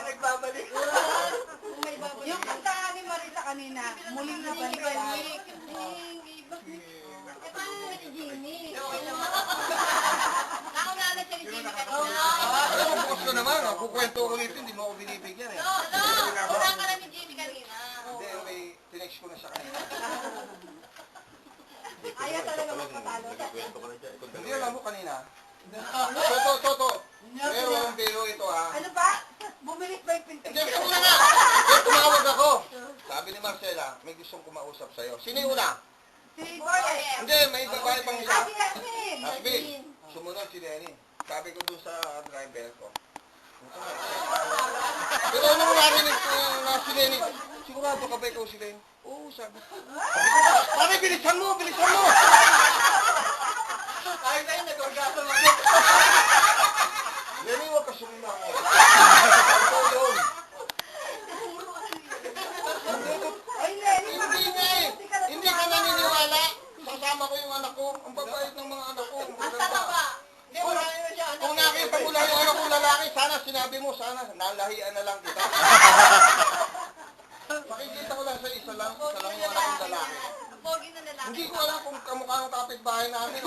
nagbabalik. Yung kanta ni Marita kanina, muling nabalik. Eh, paano naman si Jimmy? Nauna na siya ni Jimmy kanina. Alam mo, bukas ko naman. Kukwento ko ulit, hindi mo ako binibigyan eh. Una ka na ni Jimmy kanina. Hindi, may tinext ko na siya kanina. Ayaw talaga magpatalo. Hindi alam mo kanina. Toto. Pero ito ah. Ano ba? Bumilis ba yung pintig? Hindi, ito na nga. Kaya tumawag ako. Sabi ni Marcela, may gustong kumausap sa'yo. Sino yung una? Si Boye. Hindi, may babae pang isa. Si Yasmin. Asbin, sumunod si Lenny. Sabi ko doon sa driver ko. Pero nung narinig ko na si Lenny, sigurado ka ba ikaw si Lenny? Oo, sabi ko. Pare, bilisan mo! Ay, nag-orgasm ako. Lenny, huwag ka sumima ako. Ikaw yun. Ay, Lenny, Hindi ka naniniwala. Sasama ko yung anak ko. Ang babait ng mga anak ko. Kung nakita mo lang yung anak kong lalaki, sana sinabi mo, sana nalahian na lang kita. Makikita ko lang sa isa lang yung anak kong lalaki. Pogi na lalaki. Hindi ko alam kung kamukha ng kapitbahay namin.